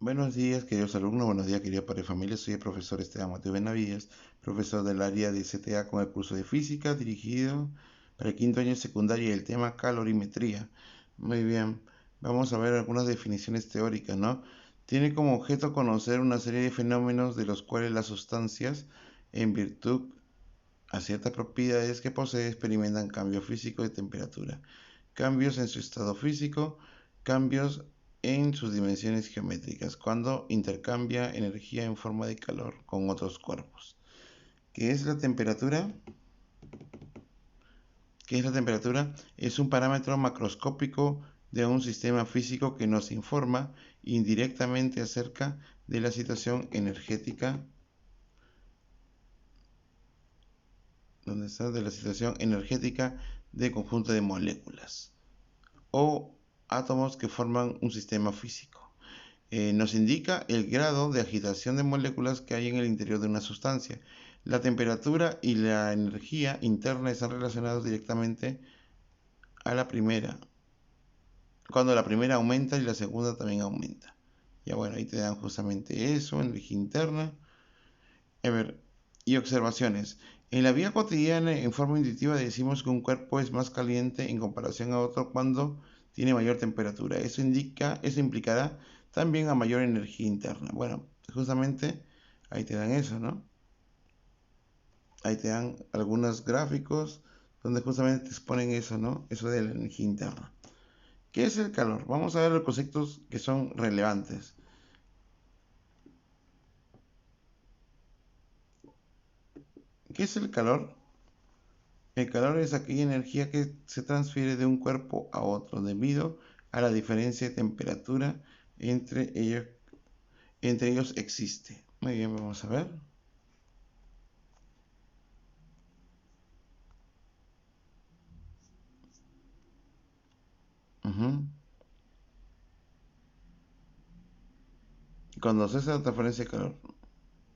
Buenos días, queridos alumnos, buenos días, querida padre de familia. Soy el profesor Esteban Mateo Benavides, profesor del área de CTA con el curso de física dirigido para el quinto año de secundaria y el tema calorimetría. Muy bien, vamos a ver algunas definiciones teóricas, ¿no? Tiene como objeto conocer una serie de fenómenos de los cuales las sustancias, en virtud a ciertas propiedades que posee, experimentan cambios físicos de temperatura, cambios en su estado físico, cambios en sus dimensiones geométricas, cuando intercambia energía en forma de calor con otros cuerpos. ¿Qué es la temperatura? ¿Qué es la temperatura? Es un parámetro macroscópico de un sistema físico que nos informa indirectamente acerca de la situación energética, ¿dónde está? De la situación energética de conjunto de moléculas o átomos que forman un sistema físico. Nos indica el grado de agitación de moléculas que hay en el interior de una sustancia. La temperatura y la energía interna están relacionados directamente a la primera, cuando la primera aumenta y la segunda también aumenta. Ya bueno, ahí te dan justamente eso, energía interna. A ver, y observaciones. En la vida cotidiana, en forma intuitiva, decimos que un cuerpo es más caliente en comparación a otro cuando tiene mayor temperatura. Eso implicará también a mayor energía interna. Bueno, justamente ahí te dan eso, ¿no? Ahí te dan algunos gráficos donde justamente te exponen eso, ¿no? Eso de la energía interna. ¿Qué es el calor? Vamos a ver los conceptos que son relevantes. ¿Qué es el calor? El calor es aquella energía que se transfiere de un cuerpo a otro debido a la diferencia de temperatura entre ellos, entre ellos existe. Muy bien, vamos a ver. Ujú. Cuando se hace la transferencia de calor.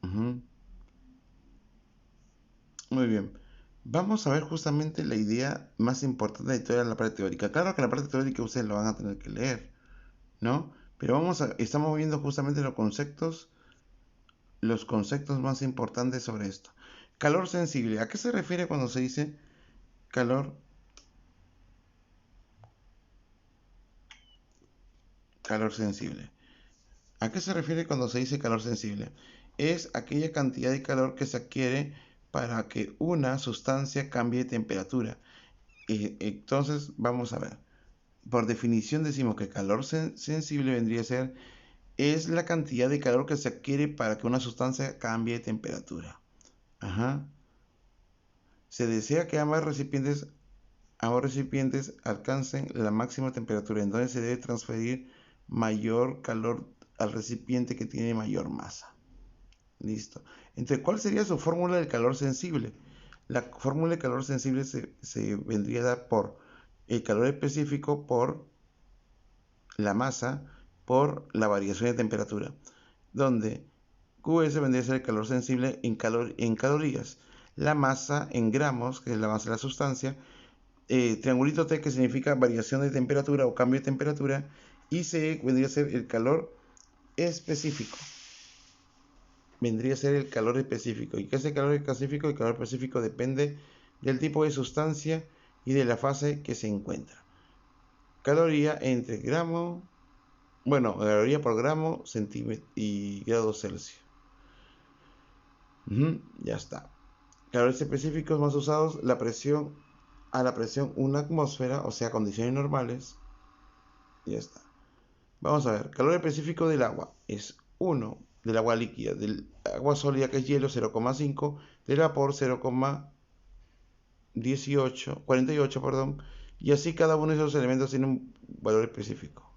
Ujú. Muy bien. Vamos a ver justamente la idea más importante de toda la parte teórica. Claro que la parte teórica ustedes lo van a tener que leer, ¿no? Pero estamos viendo justamente los conceptos más importantes sobre esto. Calor sensible. ¿A qué se refiere cuando se dice calor? Calor sensible. ¿A qué se refiere cuando se dice calor sensible? Es aquella cantidad de calor que se adquiere para que una sustancia cambie de temperatura. Entonces, vamos a ver. Por definición decimos que calor sensible vendría a ser es la cantidad de calor que se adquiere para que una sustancia cambie de temperatura. Ajá. Se desea que ambos recipientes alcancen la máxima temperatura, entonces se debe transferir mayor calor al recipiente que tiene mayor masa. Listo. Entonces, ¿cuál sería su fórmula del calor sensible? La fórmula de calor sensible se vendría a dar por el calor específico por la masa por la variación de temperatura, donde QS vendría a ser el calor sensible en calorías, la masa en gramos, que es la masa de la sustancia, triangulito T, que significa variación de temperatura o cambio de temperatura, y C vendría a ser el calor específico. Vendría a ser el calor específico. ¿Y qué es el calor específico? El calor específico depende del tipo de sustancia y de la fase que se encuentra. Caloría entre gramo, bueno, caloría por gramo, centímetro y grados Celsius. Ya está. Calores específicos más usados, la presión a la presión una atmósfera, o sea, condiciones normales. Ya está. Vamos a ver, calor específico del agua es 1 del agua líquida, del agua sólida que es hielo 0,5, del vapor 0,48, perdón, y así cada uno de esos elementos tiene un valor específico.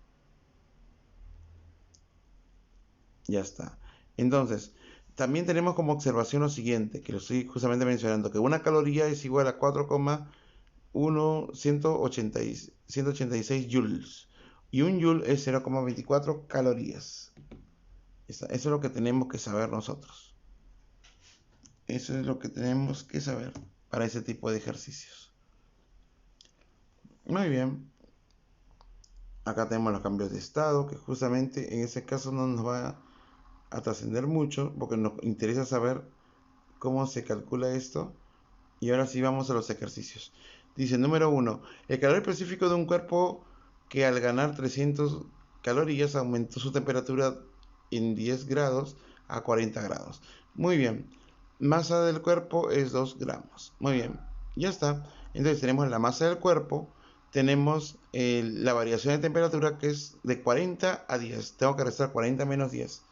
Ya está. Entonces, también tenemos como observación lo siguiente, que lo estoy justamente mencionando, que una caloría es igual a 4,186 joules y un joule es 0,24 calorías. Eso es lo que tenemos que saber nosotros. Eso es lo que tenemos que saber para ese tipo de ejercicios. Muy bien. Acá tenemos los cambios de estado, que justamente en ese caso no nos va a trascender mucho, porque nos interesa saber cómo se calcula esto. Y ahora sí vamos a los ejercicios. Dice, número 1, el calor específico de un cuerpo que al ganar 300 calorías aumentó su temperatura en 10 grados a 40 grados. Muy bien. Masa del cuerpo es 2 gramos. Muy bien. Ya está. Entonces tenemos la masa del cuerpo. Tenemos la variación de temperatura que es de 40 a 10. Tengo que restar 40 menos 10.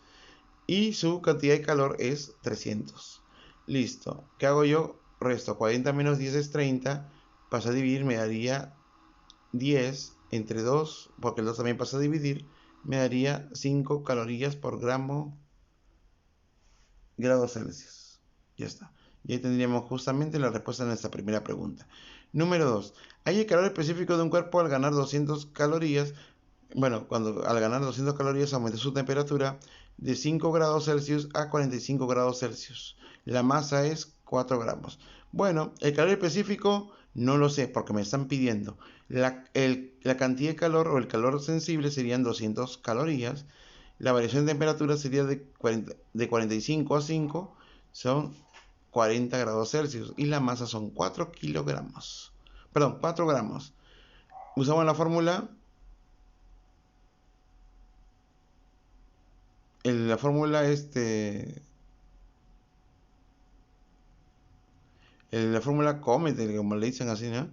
Y su cantidad de calor es 300. Listo. ¿Qué hago yo? Resto 40 menos 10 es 30. Pasa a dividir, me daría 10 entre 2, porque el 2 también pasa a dividir, me daría 5 calorías por grado Celsius. Ya está. Y ahí tendríamos justamente la respuesta a nuestra primera pregunta. Número 2. Hay el calor específico de un cuerpo al ganar 200 calorías. Bueno, cuando al ganar 200 calorías aumenta su temperatura de 5 grados Celsius a 45 grados Celsius. La masa es 4 gramos. Bueno, el calor específico no lo sé porque me están pidiendo. La cantidad de calor o el calor sensible serían 200 calorías. La variación de temperatura sería de 45 a 5, son 40 grados Celsius. Y la masa son 4 kilogramos. Perdón, 4 gramos. Usamos la fórmula. La fórmula la fórmula Comet, como le dicen así, ¿no?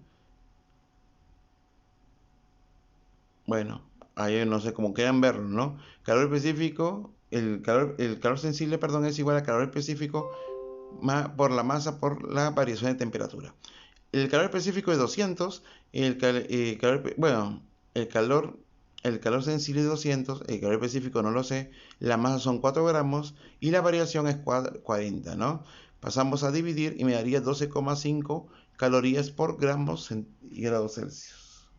Bueno, ahí no sé cómo quieran verlo, ¿no? Calor específico, el calor sensible, perdón, es igual al calor específico por la masa por la variación de temperatura. El calor específico es 200, bueno, el calor, el calor sensible es 200, el calor específico no lo sé, la masa son 4 gramos y la variación es 40, ¿no? Pasamos a dividir y me daría 12,5 calorías por gramos grados Celsius.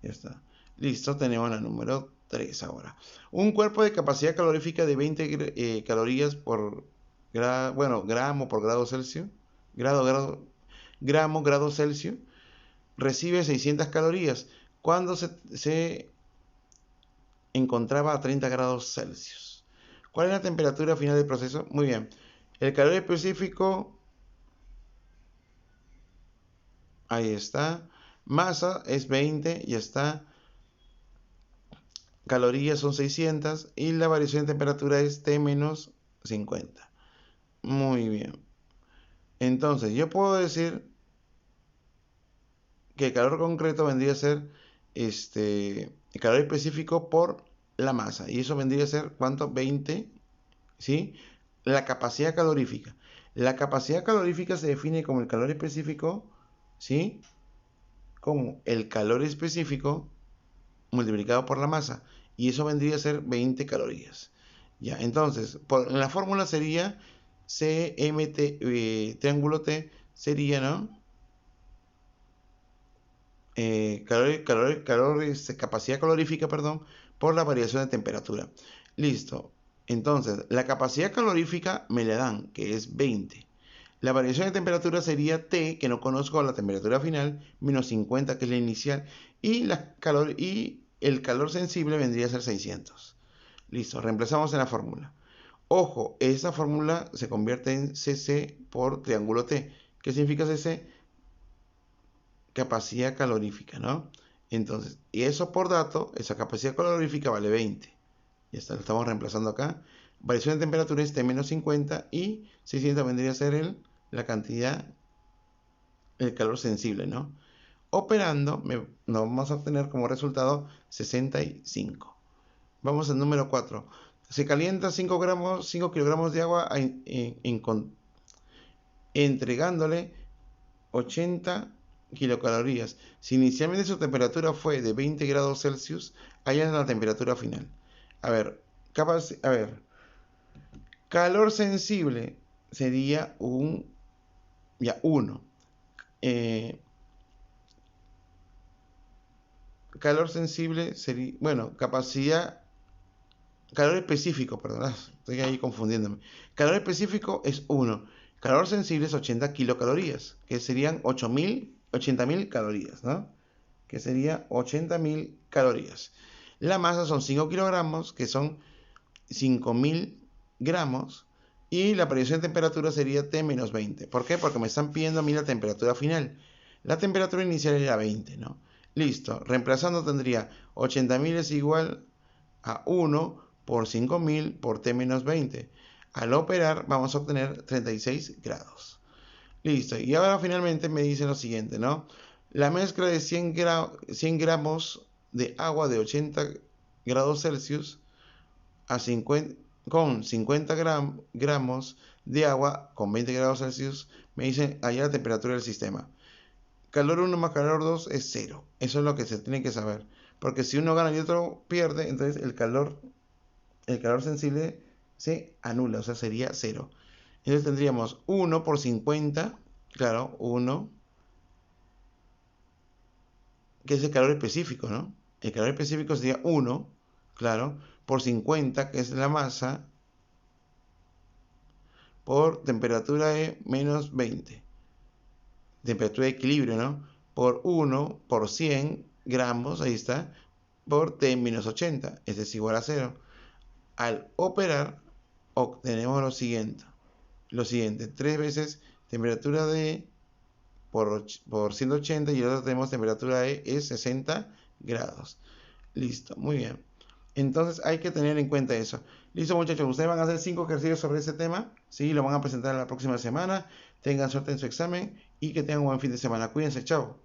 Ya está. Listo, tenemos la número 3 ahora. Un cuerpo de capacidad calorífica de 20 calorías por gramo por grado Celsius, grado Celsius, recibe 600 calorías cuando se encontraba a 30 grados Celsius. ¿Cuál es la temperatura final del proceso? Muy bien. El calor específico, ahí está. Masa es 20, ya está. Calorías son 600 y la variación de temperatura es T menos 50. Muy bien. Entonces, yo puedo decir que el calor concreto vendría a ser el calor específico por la masa. Y eso vendría a ser, ¿cuánto? 20, ¿sí? La capacidad calorífica. La capacidad calorífica se define como el calor específico, ¿sí? Como el calor específico multiplicado por la masa. Y eso vendría a ser 20 calorías. Ya, entonces, la fórmula sería CMT, triángulo T, sería, ¿no? Capacidad calorífica, perdón, por la variación de temperatura. Listo. Entonces, la capacidad calorífica me la dan, que es 20. La variación de temperatura sería T, que no conozco la temperatura final, menos 50, que es la inicial. Y el calor sensible vendría a ser 600. Listo, reemplazamos en la fórmula. Ojo, esa fórmula se convierte en CC por triángulo T. ¿Qué significa CC? Capacidad calorífica, ¿no? Entonces, y eso por dato, esa capacidad calorífica vale 20. Ya está, lo estamos reemplazando acá. Variación de temperatura es T menos 50 y 600 vendría a ser la cantidad, el calor sensible, ¿no? Operando, nos vamos a obtener como resultado 65. Vamos al número 4. Se calienta 5 kilogramos de agua entregándole 80 kilocalorías. Si inicialmente su temperatura fue de 20 grados Celsius, allá es la temperatura final. A ver, calor sensible sería 1. Calor sensible sería, bueno, calor específico, perdón, estoy ahí confundiéndome. Calor específico es 1. Calor sensible es 80 kilocalorías, que serían 80.000 calorías, ¿no? Que sería 80.000 calorías. La masa son 5 kilogramos, que son 5000 gramos. Y la predicción de temperatura sería T-20. ¿Por qué? Porque me están pidiendo a mí la temperatura final. La temperatura inicial era 20, ¿no? Listo. Reemplazando tendría 80.000 es igual a 1 por 5000 por T-20. Al operar vamos a obtener 36 grados. Listo. Y ahora finalmente me dice lo siguiente, ¿no? La mezcla de 100 gramos de agua de 80 grados Celsius con 50 gramos de agua con 20 grados Celsius, me dicen allá la temperatura del sistema. Calor 1 más calor 2 es 0. Eso es lo que se tiene que saber. Porque si uno gana y otro pierde, entonces el calor sensible se anula, o sea, sería 0. Entonces tendríamos 1 por 50, claro, 1, que es el calor específico, ¿no? El calor específico sería 1, claro, por 50, que es la masa, por temperatura de menos 20. Temperatura de equilibrio, ¿no? Por 1 por 100 gramos, ahí está, por T menos 80, es igual a 0. Al operar, obtenemos lo siguiente, 3 veces temperatura de por 180 y ahora tenemos temperatura de es 60 grados. Listo, muy bien. Entonces hay que tener en cuenta eso. Listo, muchachos, ustedes van a hacer 5 ejercicios sobre ese tema. Sí, lo van a presentar la próxima semana. Tengan suerte en su examen y que tengan un buen fin de semana. Cuídense, chao.